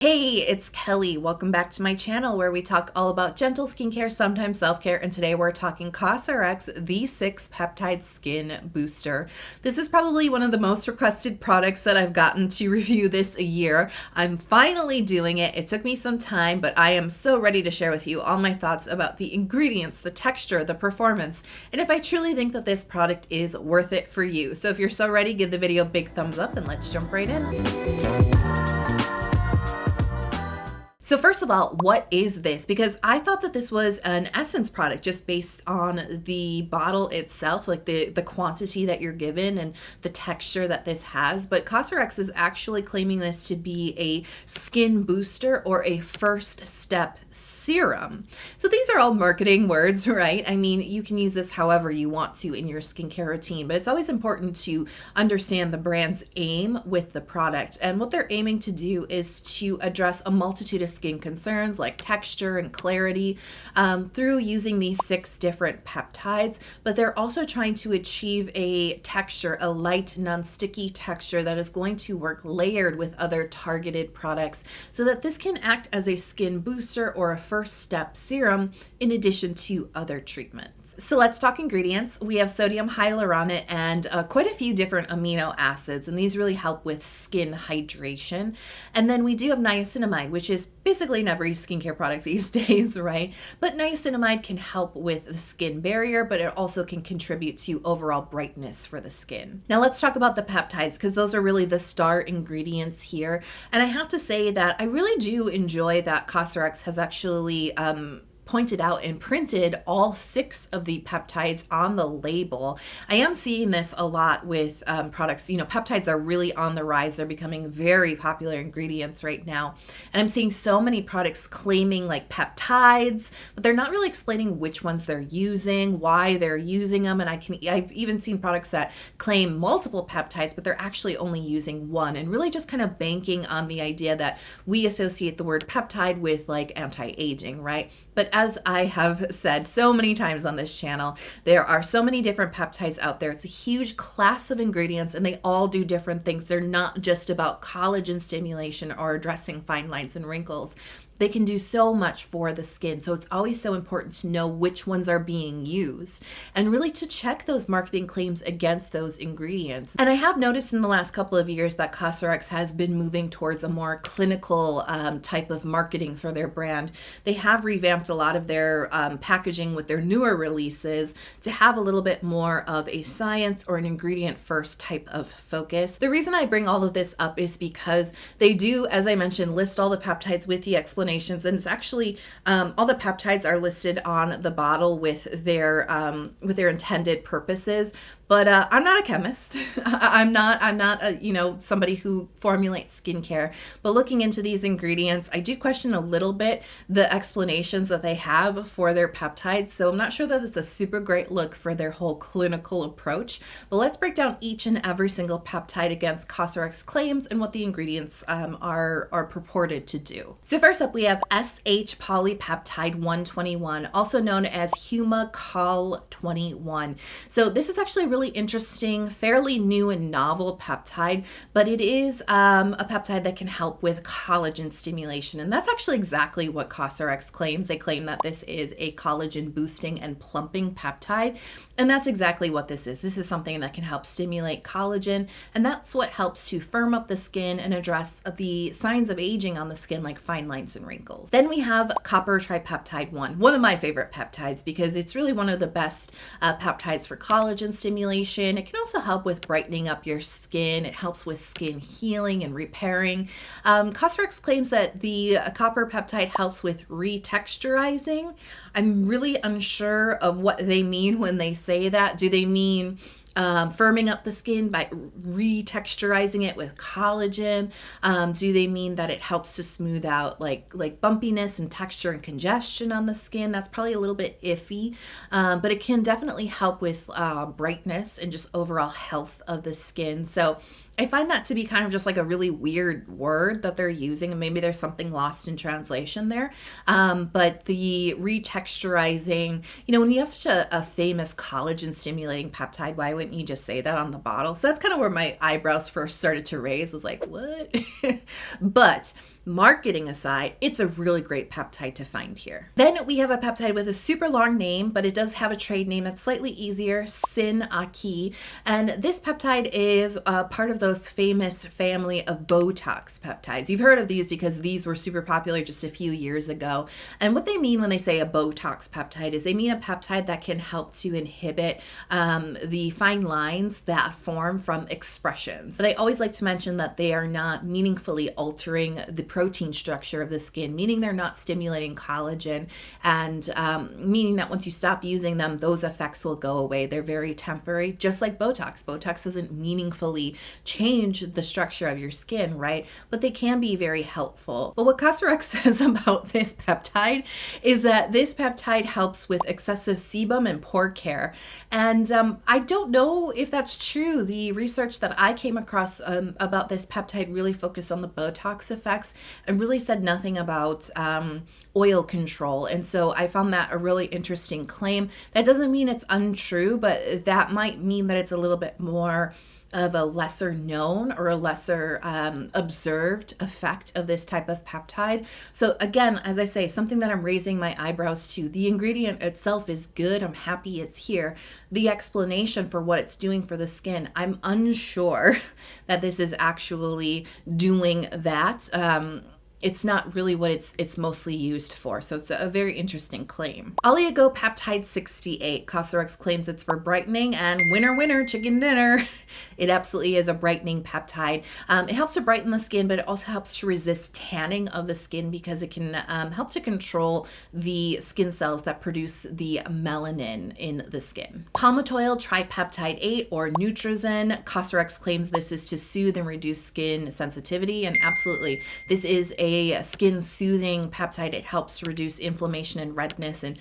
Hey, it's Kelly. Welcome back to my channel where we talk all about gentle skincare, sometimes self-care, and today we're talking Cosrx V6 Peptide Skin Booster. This is probably one of the most requested products that I've gotten to review this year. I'm finally doing it. It took me some time, but I am so ready to share with you all my thoughts about the ingredients, the texture, the performance, and if I truly think that this product is worth it for you. So if you're so ready, give the video a big thumbs up and let's jump right in. So first of all, what is this? Because I thought that this was an essence product just based on the bottle itself, like the quantity that you're given and the texture that this has. But Cosrx is actually claiming this to be a skin booster or a first step serum. So these are all marketing words, right? I mean, you can use this however you want to in your skincare routine, but it's always important to understand the brand's aim with the product. And what they're aiming to do is to address a multitude of skin concerns like texture and clarity through using these 6 different peptides, but they're also trying to achieve a texture, a light, non-sticky texture that is going to work layered with other targeted products so that this can act as a skin booster or a first step serum in addition to other treatments. So let's talk ingredients. We have sodium hyaluronate and quite a few different amino acids, and these really help with skin hydration. And then we do have niacinamide, which is basically in every skincare product these days, right? But niacinamide can help with the skin barrier, but it also can contribute to overall brightness for the skin. Now let's talk about the peptides, because those are really the star ingredients here. And I have to say that I really do enjoy that Cosrx has actually pointed out and printed all 6 of the peptides on the label. I am seeing this a lot with products. You know, peptides are really on the rise. They're becoming very popular ingredients right now. And I'm seeing so many products claiming like peptides, but they're not really explaining which ones they're using, why they're using them. And I've even seen products that claim multiple peptides, but they're actually only using one, and really just kind of banking on the idea that we associate the word peptide with like anti-aging, right? But as I have said so many times on this channel, there are so many different peptides out there. It's a huge class of ingredients and they all do different things. They're not just about collagen stimulation or addressing fine lines and wrinkles. They can do so much for the skin. So it's always so important to know which ones are being used and really to check those marketing claims against those ingredients. And I have noticed in the last couple of years that Cosrx has been moving towards a more clinical type of marketing for their brand. They have revamped a lot of their packaging with their newer releases to have a little bit more of a science or an ingredient first type of focus. The reason I bring all of this up is because they do, as I mentioned, list all the peptides with the explanation. And it's actually all the peptides are listed on the bottle with their intended purposes. But I'm not a chemist. I'm not a, somebody who formulates skincare. But looking into these ingredients, I do question a little bit the explanations that they have for their peptides. So I'm not sure that it's a super great look for their whole clinical approach. But let's break down each and every single peptide against Cosrx claims and what the ingredients are purported to do. So first up, we have SH polypeptide 121, also known as Humacol 21. So this is actually really interesting, fairly new and novel peptide, but it is a peptide that can help with collagen stimulation. And that's actually exactly what Cosrx claims. They claim that this is a collagen boosting and plumping peptide. And that's exactly what this is. This is something that can help stimulate collagen, and that's what helps to firm up the skin and address the signs of aging on the skin like fine lines and wrinkles. Then we have copper tripeptide 1, one of my favorite peptides because it's really one of the best peptides for collagen stimulation. It can also help with brightening up your skin. It helps with skin healing and repairing. Cosrx claims that the copper peptide helps with retexturizing. I'm really unsure of what they mean when they say that. Do they mean firming up the skin by retexturizing it with collagen? Do they mean that it helps to smooth out like bumpiness and texture and congestion on the skin? That's probably a little bit iffy, but it can definitely help with brightness and just overall health of the skin. So I find that to be kind of just like a really weird word that they're using, and maybe there's something lost in translation there. But the retexturizing, when you have such a famous collagen stimulating peptide, why wouldn't you just say that on the bottle? So that's kind of where my eyebrows first started to raise, was like, what? But marketing aside, it's a really great peptide to find here. Then we have a peptide with a super long name, but it does have a trade name that's slightly easier, Sin-Aki. And this peptide is part of those famous family of Botox peptides. You've heard of these because these were super popular just a few years ago. And what they mean when they say a Botox peptide is they mean a peptide that can help to inhibit the fine lines that form from expressions. But I always like to mention that they are not meaningfully altering the protein structure of the skin, meaning they're not stimulating collagen, and meaning that once you stop using them, those effects will go away. They're very temporary, just like Botox. Botox doesn't meaningfully change the structure of your skin, right? But they can be very helpful. But what Cosrx says about this peptide is that this peptide helps with excessive sebum and pore care. And I don't know if that's true. The research that I came across about this peptide really focused on the Botox effects and really said nothing about oil control. And so I found that a really interesting claim. That doesn't mean it's untrue, but that might mean that it's a little bit more of a lesser known or a lesser observed effect of this type of peptide. So again, as I say, something that I'm raising my eyebrows to. The ingredient itself is good. I'm happy it's here. The explanation for what it's doing for the skin, I'm unsure that this is actually doing that. It's not really what it's mostly used for. So it's a very interesting claim. Oligopeptide 68. Cosrx claims it's for brightening, and winner, winner, chicken dinner. It absolutely is a brightening peptide. It helps to brighten the skin, but it also helps to resist tanning of the skin because it can help to control the skin cells that produce the melanin in the skin. Palmitoyl tripeptide 8 or Nutrizen. Cosrx claims this is to soothe and reduce skin sensitivity, and absolutely, this is a skin soothing peptide. It helps to reduce inflammation and redness and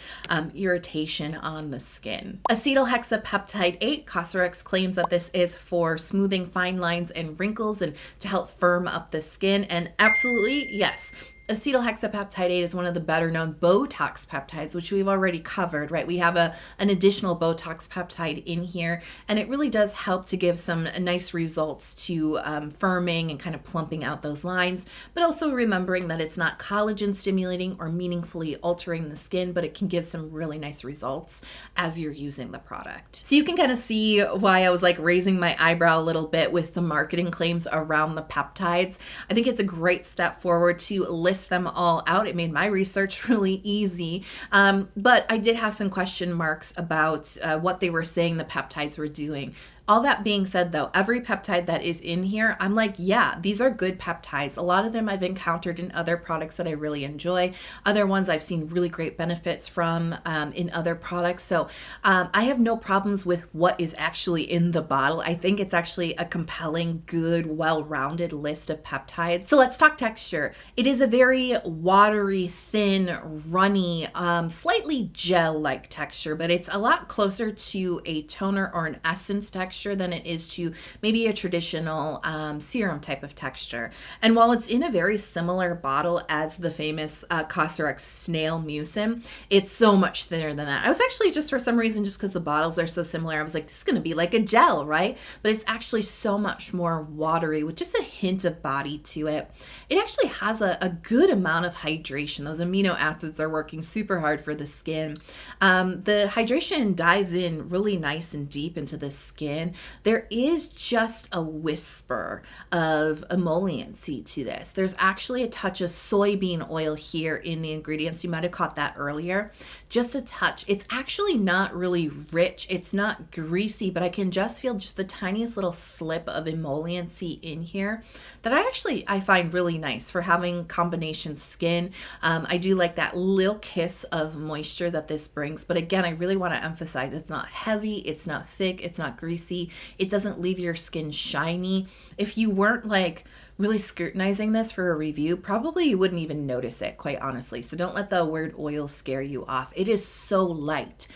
irritation on the skin. Acetohexapeptide 8. Cosrx claims that this is for smoothing fine lines and wrinkles and to help firm up the skin. And absolutely, yes. Acetohexapeptide 8 is one of the better known Botox peptides, which we've already covered, right? We have an additional Botox peptide in here, and it really does help to give some nice results to firming and kind of plumping out those lines, but also remembering that it's not collagen stimulating or meaningfully altering the skin, but it can give some really nice results as you're using the product. So you can kind of see why I was like raising my eyebrow a little bit with the marketing claims around the peptides. I think it's a great step forward to list them all out. It made my research really easy. But I did have some question marks about what they were saying the peptides were doing. All that being said, though, every peptide that is in here, I'm like, yeah, these are good peptides. A lot of them I've encountered in other products that I really enjoy. Other ones I've seen really great benefits from in other products. So I have no problems with what is actually in the bottle. I think it's actually a compelling, good, well-rounded list of peptides. So let's talk texture. It is a very watery, thin, runny, slightly gel-like texture, but it's a lot closer to a toner or an essence texture than it is to maybe a traditional serum type of texture. And while it's in a very similar bottle as the famous Cosrx Snail Mucin, it's so much thinner than that. I was actually just for some reason, just because the bottles are so similar, I was like, this is going to be like a gel, right? But it's actually so much more watery with just a hint of body to it. It actually has a good amount of hydration. Those amino acids are working super hard for the skin. The hydration dives in really nice and deep into the skin. There is just a whisper of emolliency to this. There's actually a touch of soybean oil here in the ingredients. You might have caught that earlier. Just a touch. It's actually not really rich. It's not greasy, but I can just feel just the tiniest little slip of emolliency in here that I find really nice for having combination skin. I do like that little kiss of moisture that this brings, but again, I really want to emphasize it's not heavy, it's not thick, it's not greasy. It doesn't leave your skin shiny. If you weren't like really scrutinizing this for a review, probably you wouldn't even notice it, quite honestly. So don't let the word oil scare you off. It is so light.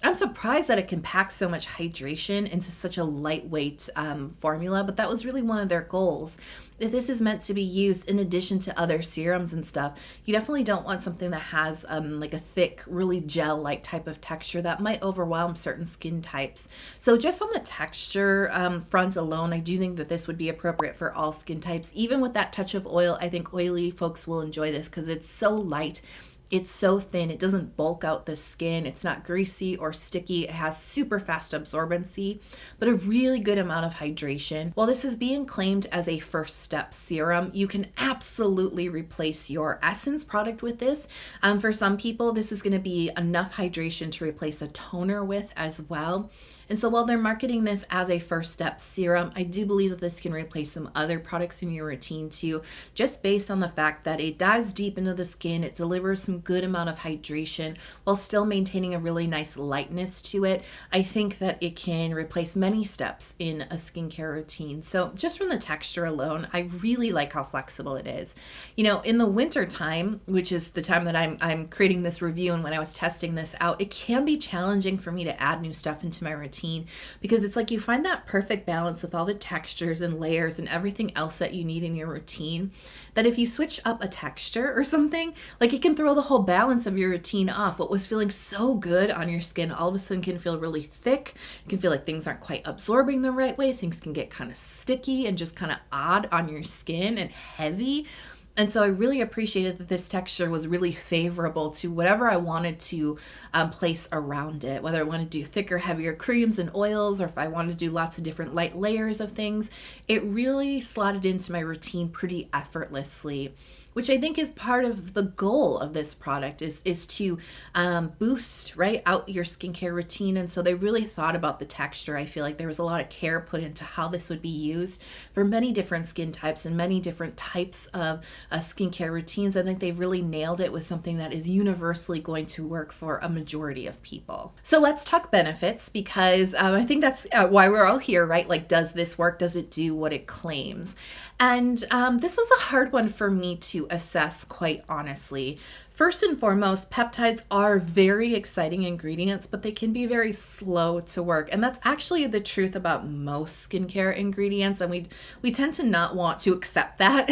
I'm surprised that it can pack so much hydration into such a lightweight formula, but that was really one of their goals. If this is meant to be used in addition to other serums and stuff, you definitely don't want something that has like a thick, really gel-like type of texture that might overwhelm certain skin types. So just on the texture front alone, I do think that this would be appropriate for all skin types. Even with that touch of oil, I think oily folks will enjoy this because it's so light. It's so thin, it doesn't bulk out the skin, it's not greasy or sticky, it has super fast absorbency, but a really good amount of hydration. While this is being claimed as a first step serum, you can absolutely replace your Essence product with this. For some people, this is gonna be enough hydration to replace a toner with as well. And so while they're marketing this as a first step serum, I do believe that this can replace some other products in your routine too, just based on the fact that it dives deep into the skin, it delivers some good amount of hydration while still maintaining a really nice lightness to it. I think that it can replace many steps in a skincare routine. So just from the texture alone, I really like how flexible it is. You know, in the winter time, which is the time that I'm creating this review and when I was testing this out, it can be challenging for me to add new stuff into my routine because it's like you find that perfect balance with all the textures and layers and everything else that you need in your routine, that if you switch up a texture or something, like it can throw the whole balance of your routine off. What was feeling so good on your skin all of a sudden can feel really thick. It can feel like things aren't quite absorbing the right way. Things can get kind of sticky and just kind of odd on your skin and heavy. And so I really appreciated that this texture was really favorable to whatever I wanted to place around it, whether I want to do thicker, heavier creams and oils, or if I want to do lots of different light layers of things. It really slotted into my routine pretty effortlessly, which I think is part of the goal of this product is to boost out your skincare routine. And so they really thought about the texture. I feel like there was a lot of care put into how this would be used for many different skin types and many different types of skincare routines. I think they really nailed it with something that is universally going to work for a majority of people. So let's talk benefits, because I think that's why we're all here, right? Like, does this work? Does it do what it claims? And this was a hard one for me to assess, quite honestly. First and foremost, peptides are very exciting ingredients, but they can be very slow to work. And that's actually the truth about most skincare ingredients. And we tend to not want to accept that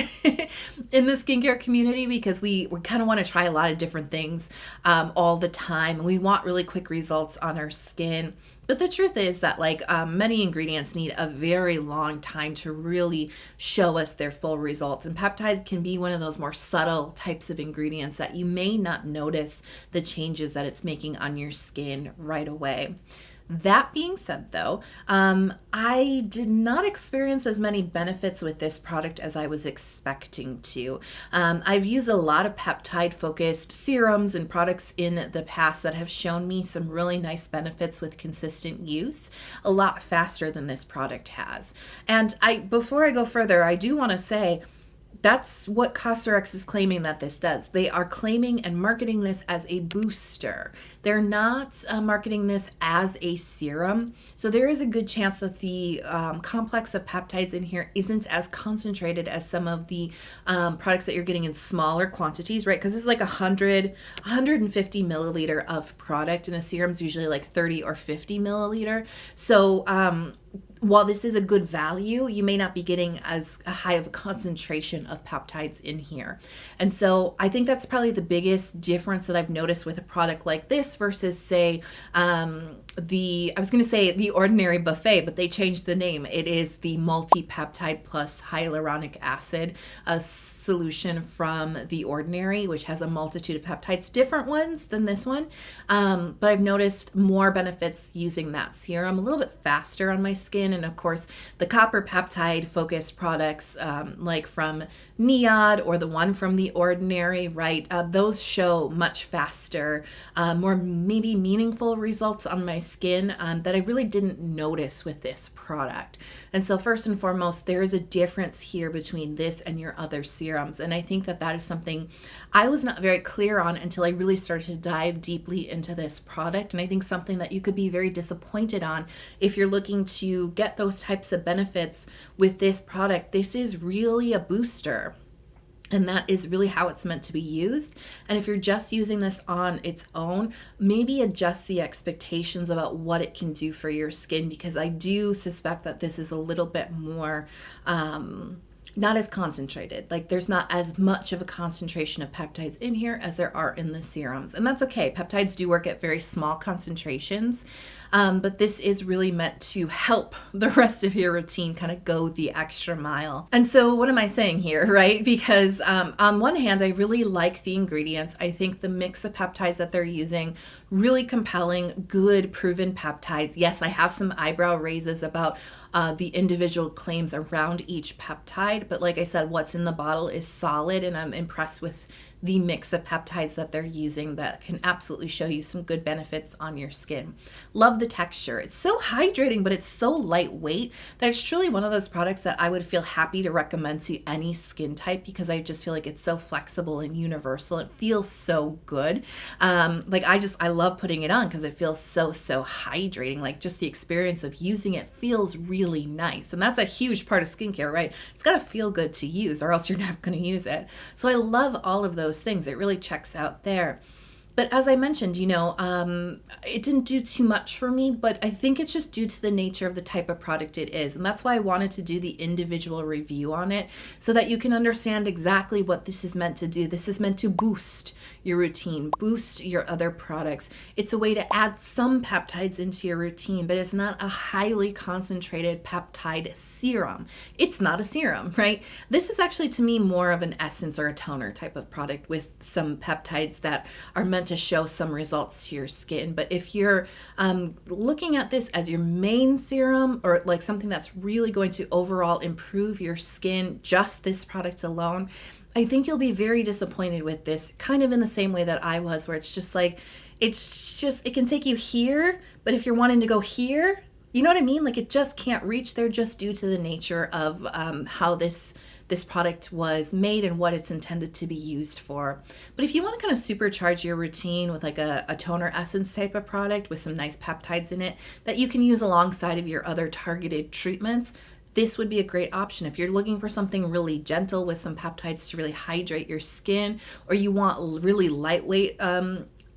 in the skincare community, because we kind of want to try a lot of different things all the time. And we want really quick results on our skin. But the truth is that many ingredients need a very long time to really show us their full results. And peptides can be one of those more subtle types of ingredients that you may not notice the changes that it's making on your skin right away. That being said, though, I did not experience as many benefits with this product as I was expecting to. I've used a lot of peptide-focused serums and products in the past that have shown me some really nice benefits with consistent use, a lot faster than this product has. And before I go further, I do want to say, that's what Cosrx is claiming that this does. They are claiming and marketing this as a booster. They're not marketing this as a serum. So there is a good chance that the complex of peptides in here isn't as concentrated as some of the products that you're getting in smaller quantities, right? Because this is like 150 milliliter of product, and a serum is usually like 30 or 50 milliliter. So while this is a good value, you may not be getting as high of a concentration of peptides in here. And so I think that's probably the biggest difference that I've noticed with a product like this versus, say, the Ordinary Buffet, but they changed the name. It is the multi-peptide plus hyaluronic acid, a solution from the Ordinary, which has a multitude of peptides, different ones than this one. But I've noticed more benefits using that serum, a little bit faster on my skin. And of course, the copper peptide focused products like from Neod or the one from the Ordinary, right? Those show much faster, more maybe meaningful results on my skin that I really didn't notice with this product. And so first and foremost, there is a difference here between this and your other serums. And I think that is something I was not very clear on until I really started to dive deeply into this product. And I think something that you could be very disappointed on if you're looking to get those types of benefits with this product. This is really a booster. And that is really how it's meant to be used. And if you're just using this on its own, maybe adjust the expectations about what it can do for your skin, because I do suspect that this is a little bit more not as concentrated. Like there's not as much of a concentration of peptides in here as there are in the serums. And that's okay. Peptides do work at very small concentrations. But this is really meant to help the rest of your routine kind of go the extra mile. And so what am I saying here, right? Because on one hand, I really like the ingredients. I think the mix of peptides that they're using, really compelling, good, proven peptides. Yes, I have some eyebrow raises about the individual claims around each peptide. But like I said, what's in the bottle is solid, and I'm impressed with the mix of peptides that they're using that can absolutely show you some good benefits on your skin. Love the texture. It's so hydrating, but it's so lightweight that it's truly one of those products that I would feel happy to recommend to any skin type, because I just feel like it's so flexible and universal. It feels so good. I love putting it on because it feels so hydrating. Like just the experience of using it feels really nice. And that's a huge part of skincare, right? It's got to feel good to use or else you're not going to use it. So I love all of those things. It really checks out there. But as I mentioned, it didn't do too much for me, but I think it's just due to the nature of the type of product it is. And that's why I wanted to do the individual review on it, so that you can understand exactly what this is meant to do. This is meant to boost your routine, boost your other products. It's a way to add some peptides into your routine, but it's not a highly concentrated peptide serum. It's not a serum, right? This is actually, to me, more of an essence or a toner type of product with some peptides that are meant to show some results to your skin. But if you're looking at this as your main serum, or like something that's really going to overall improve your skin, just this product alone, I think you'll be very disappointed with this, kind of in the same way that I was, where it's just like, it can take you here, but if you're wanting to go here, you know what I mean? Like it just can't reach there, just due to the nature of how this product was made and what it's intended to be used for. But if you want to kind of supercharge your routine with like a toner essence type of product with some nice peptides in it that you can use alongside of your other targeted treatments, this would be a great option. If you're looking for something really gentle with some peptides to really hydrate your skin, or you want really lightweight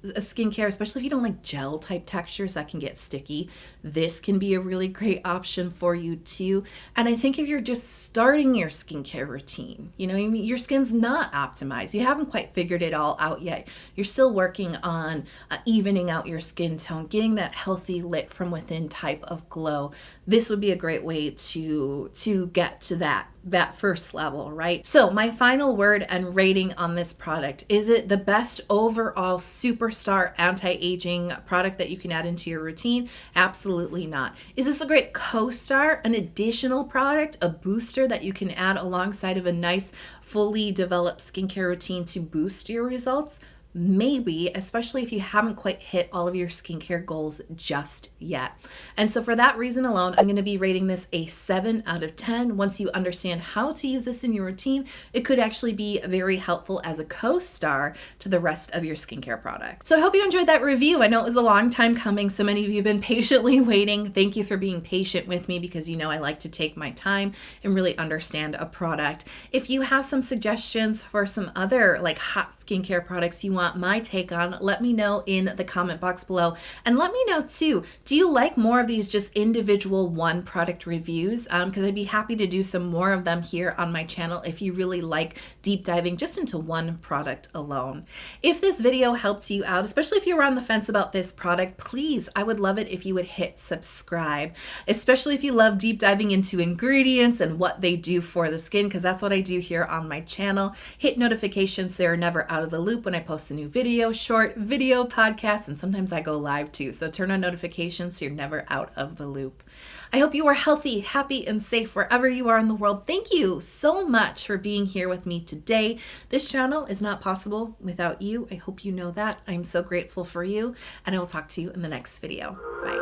skincare, especially if you don't like gel type textures that can get sticky, this can be a really great option for you too. And I think if you're just starting your skincare routine, your skin's not optimized, you haven't quite figured it all out yet, you're still working on evening out your skin tone, getting that healthy lit from within type of glow, this would be a great way to get to that first level, right? So my final word and rating on this product: is it the best overall superstar anti-aging product that you can add into your routine? Absolutely not. Is this a great co-star, an additional product, a booster that you can add alongside of a nice fully developed skincare routine to boost your results? Maybe, especially if you haven't quite hit all of your skincare goals just yet. And so for that reason alone, I'm going to be rating this a 7 out of 10. Once you understand how to use this in your routine, it could actually be very helpful as a co-star to the rest of your skincare product. So I hope you enjoyed that review. I know it was a long time coming. So many of you have been patiently waiting. Thank you for being patient with me, because I like to take my time and really understand a product. If you have some suggestions for some other like hot skincare products you want my take on, let me know in the comment box below. And let me know too, do you like more of these just individual one product reviews? Because I'd be happy to do some more of them here on my channel if you really like deep diving just into one product alone. If this video helped you out, especially if you were on the fence about this product, please, I would love it if you would hit subscribe, especially if you love deep diving into ingredients and what they do for the skin, because that's what I do here on my channel. Hit notifications so you're never out of the loop when I post a new video, short video, podcast, and sometimes I go live too. So turn on notifications so you're never out of the loop. I hope you are healthy, happy, and safe wherever you are in the world. Thank you so much for being here with me today. This channel is not possible without you. I hope you know that. I'm so grateful for you, and I will talk to you in the next video. Bye.